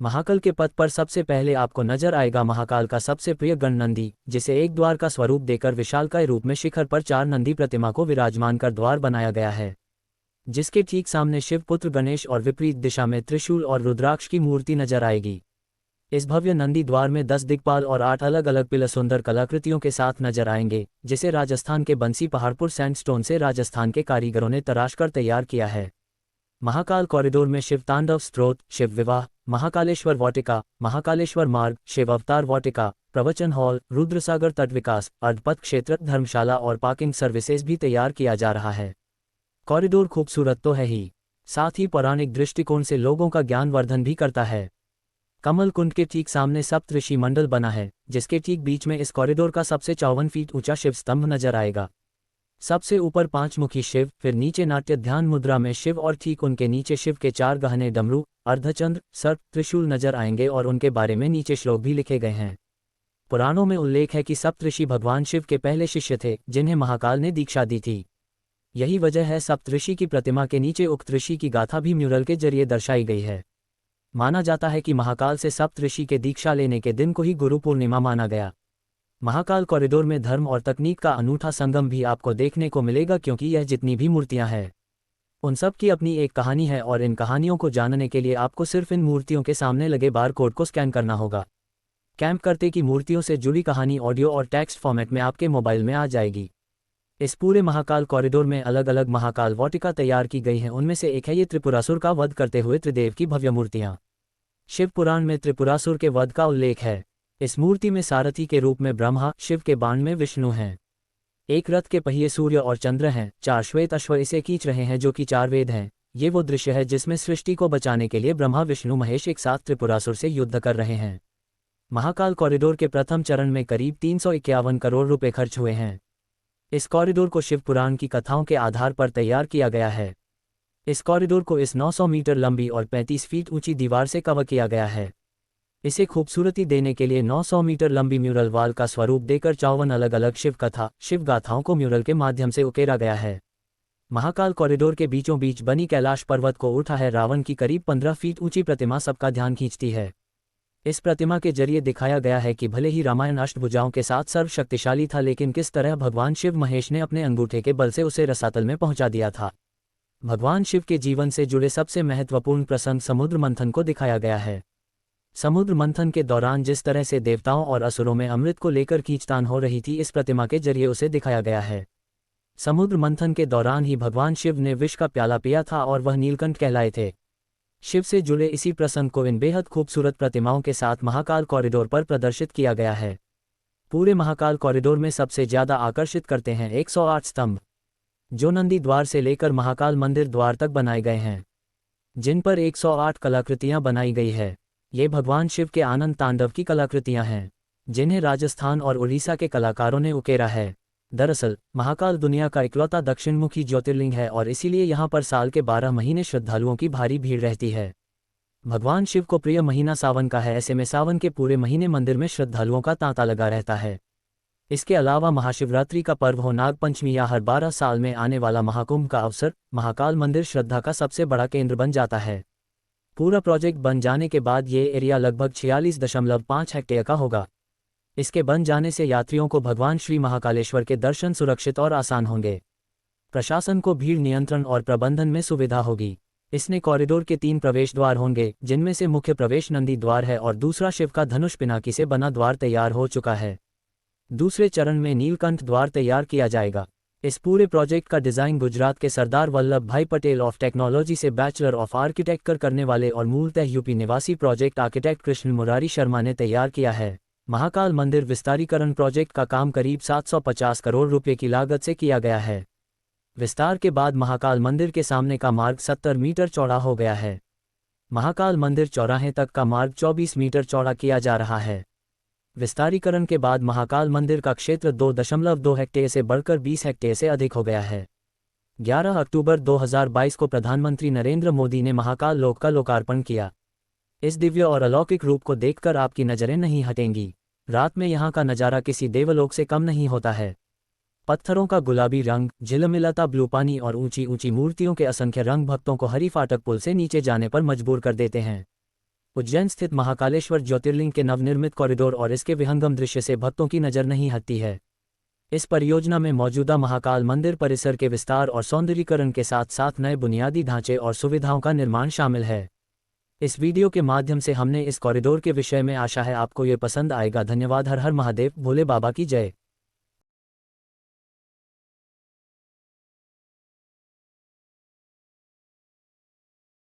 महाकाल के पथ पर सबसे पहले आपको नजर आएगा महाकाल का सबसे प्रिय गण नंदी, जिसे एक द्वार का स्वरूप देकर विशालकाय रूप में शिखर पर 4 नंदी प्रतिमा को विराजमान कर द्वार बनाया गया है, जिसके ठीक सामने शिव पुत्र गणेश और विपरीत दिशा में त्रिशूल और रुद्राक्ष की मूर्ति नजर आएगी। इस भव्य नंदी द्वार में 10 दिक्पाल और 8 अलग अलग पिलर सुंदर कलाकृतियों के साथ नजर आएंगे, जिसे राजस्थान के बंसी पहाड़पुर सैंडस्टोन से राजस्थान के कारीगरों ने तराश कर तैयार किया है। महाकाल कॉरिडोर में शिव तांडव स्त्रोत, शिव विवाह, महाकालेश्वर वाटिका, महाकालेश्वर मार्ग, शिव अवतार वाटिका, प्रवचन हॉल, रुद्रसागर तट विकास, अर्धपथ क्षेत्र, धर्मशाला और पार्किंग सर्विसेज भी तैयार किया जा रहा है। कॉरिडोर खूबसूरत तो है ही, साथ ही पौराणिक दृष्टिकोण से लोगों का ज्ञानवर्धन भी करता है। कमल कुंड के ठीक सामने सप्तऋषि मंडल बना है, जिसके ठीक बीच में इस कॉरिडोर का सबसे 54 फीट ऊंचा शिव स्तंभ नजर आएगा। सबसे ऊपर 5 मुखी शिव, फिर नीचे नाट्य ध्यान मुद्रा में शिव और ठीक उनके नीचे शिव के 4 गहने डमरू, अर्धचंद्र, सर्प, त्रिशूल नजर आएंगे और उनके बारे में नीचे श्लोक भी लिखे गए हैं। पुराणों में उल्लेख है कि सप्तऋषि भगवान शिव के पहले शिष्य थे, जिन्हें महाकाल ने दीक्षा दी थी। यही वजह है सप्तऋषि की प्रतिमा के नीचे उक्त ऋषि की गाथा भी म्यूरल के जरिए दर्शाई गई है। माना जाता है कि महाकाल से सप्तऋषि के दीक्षा लेने के दिन को ही गुरु पूर्णिमा माना गया। महाकाल कॉरिडोर में धर्म और तकनीक का अनूठा संगम भी आपको देखने को मिलेगा, क्योंकि यह जितनी भी मूर्तियां हैं उन सब की अपनी एक कहानी है और इन कहानियों को जानने के लिए आपको सिर्फ इन मूर्तियों के सामने लगे बार कोड को स्कैन करना होगा। कैंप करते की मूर्तियों से जुड़ी कहानी ऑडियो और टेक्स्ट फॉर्मेट में आपके मोबाइल में आ जाएगी। इस पूरे महाकाल कॉरिडोर में अलग अलग महाकाल वाटिका तैयार की गई हैं। उनमें से एक है ये त्रिपुरासुर का वध करते हुए त्रिदेव की भव्य मूर्तियां। शिव पुराण में त्रिपुरासुर के वध का उल्लेख है। इस मूर्ति में सारथी के रूप में ब्रह्मा, शिव के बाण में विष्णु हैं। एक रथ के पहिए सूर्य और चंद्र हैं, 4 श्वेत अश्व इसे खींच रहे हैं जो कि 4 वेद हैं। ये वो दृश्य है जिसमें सृष्टि को बचाने के लिए ब्रह्मा, विष्णु, महेश एक साथ त्रिपुरासुर से युद्ध कर रहे हैं। महाकाल कॉरिडोर के प्रथम चरण में करीब 351 करोड़ रुपए खर्च हुए हैं। इस कॉरिडोर को शिव पुराण की कथाओं के आधार पर तैयार किया गया है। इस कॉरिडोर को इस 900 मीटर लंबी और 35 फीट ऊंची दीवार से कवर किया गया है। इसे खूबसूरती देने के लिए 900 मीटर लंबी म्यूरल वाल का स्वरूप देकर 54 अलग अलग शिव कथा, शिव गाथाओं को म्यूरल के माध्यम से उकेरा गया है। महाकाल कॉरिडोर के बीचों बीच बनी कैलाश पर्वत को उठा है रावण की करीब 15 फीट ऊंची प्रतिमा सबका ध्यान खींचती है। इस प्रतिमा के जरिए दिखाया गया है कि भले ही रामायण अष्टभुजाओं के साथ सर्वशक्तिशाली था, लेकिन किस तरह भगवान शिव महेश ने अपने अंगूठे के बल से उसे रसातल में पहुंचा दिया था। भगवान शिव के जीवन से जुड़े सबसे महत्वपूर्ण प्रसंग समुद्र मंथन को दिखाया गया है। समुद्र मंथन के दौरान जिस तरह से देवताओं और असुरों में अमृत को लेकर खींचतान हो रही थी, इस प्रतिमा के जरिए उसे दिखाया गया है। समुद्र मंथन के दौरान ही भगवान शिव ने विष का प्याला पिया था और वह नीलकंठ कहलाए थे। शिव से जुड़े इसी प्रसंग को इन बेहद खूबसूरत प्रतिमाओं के साथ महाकाल कॉरिडोर पर प्रदर्शित किया गया है। पूरे महाकाल कॉरिडोर में सबसे ज्यादा आकर्षित करते हैं 108 स्तंभ, जो नंदी द्वार से लेकर महाकाल मंदिर द्वार तक बनाए गए हैं, जिन पर 108 कलाकृतियां बनाई गई है। ये भगवान शिव के आनंद तांडव की कलाकृतियां हैं, जिन्हें राजस्थान और उड़ीसा के कलाकारों ने उकेरा है। दरअसल महाकाल दुनिया का इकलौता दक्षिणमुखी ज्योतिर्लिंग है और इसीलिए यहाँ पर साल के 12 महीने श्रद्धालुओं की भारी भीड़ रहती है। भगवान शिव को प्रिय महीना सावन का है, ऐसे में सावन के पूरे महीने मंदिर में श्रद्धालुओं का तांता लगा रहता है। इसके अलावा महाशिवरात्रि का पर्व हो, नाग पंचमी या हर 12 साल में आने वाला महाकुंभ का अवसर, महाकाल मंदिर श्रद्धा का सबसे बड़ा केंद्र बन जाता है। पूरा प्रोजेक्ट बन जाने के बाद ये एरिया लगभग 46.5 हेक्टेयर का होगा। इसके बन जाने से यात्रियों को भगवान श्री महाकालेश्वर के दर्शन सुरक्षित और आसान होंगे। प्रशासन को भीड़ नियंत्रण और प्रबंधन में सुविधा होगी। इसमें कॉरिडोर के 3 प्रवेश द्वार होंगे, जिनमें से मुख्य प्रवेश नंदी द्वार है और दूसरा शिव का धनुष पिनाकी से बना द्वार तैयार हो चुका है। दूसरे चरण में नीलकंठ द्वार तैयार किया जाएगा। इस पूरे प्रोजेक्ट का डिजाइन गुजरात के सरदार वल्लभ भाई पटेल ऑफ टेक्नोलॉजी से बैचलर ऑफ आर्किटेक्चर करने वाले और मूलतः यूपी निवासी प्रोजेक्ट आर्किटेक्ट कृष्ण मुरारी शर्मा ने तैयार किया है। महाकाल मंदिर विस्तारीकरण प्रोजेक्ट का काम करीब 750 करोड़ रुपए की लागत से किया गया है। विस्तार के बाद महाकाल मंदिर के सामने का मार्ग 70 मीटर चौड़ा हो गया है। महाकाल मंदिर चौराहे तक का मार्ग 24 मीटर चौड़ा किया जा रहा है। विस्तारीकरण के बाद महाकाल मंदिर का क्षेत्र 2.2 हेक्टेयर से बढ़कर 20 हेक्टेयर से अधिक हो गया है। 11 अक्टूबर 2022 को प्रधानमंत्री नरेंद्र मोदी ने महाकाल लोक का लोकार्पण किया। इस दिव्य और अलौकिक रूप को देखकर आपकी नज़रें नहीं हटेंगी। रात में यहाँ का नज़ारा किसी देवलोक से कम नहीं होता है। पत्थरों का गुलाबी रंग, झिलमिलाता ब्लू पानी और ऊंची ऊंची मूर्तियों के असंख्य रंग भक्तों को हरी फाटक पुल से नीचे जाने पर मजबूर कर देते हैं। उज्जैन स्थित महाकालेश्वर ज्योतिर्लिंग के नवनिर्मित कॉरिडोर और इसके विहंगम दृश्य से भक्तों की नज़र नहीं हटती है। इस परियोजना में मौजूदा महाकाल मंदिर परिसर के विस्तार और सौंदर्यीकरण के साथ साथ नए बुनियादी ढांचे और सुविधाओं का निर्माण शामिल है। इस वीडियो के माध्यम से हमने इस कॉरिडोर के विषय में आशा है आपको ये पसंद आएगा। धन्यवाद। हर हर महादेव, भोले बाबा की जय।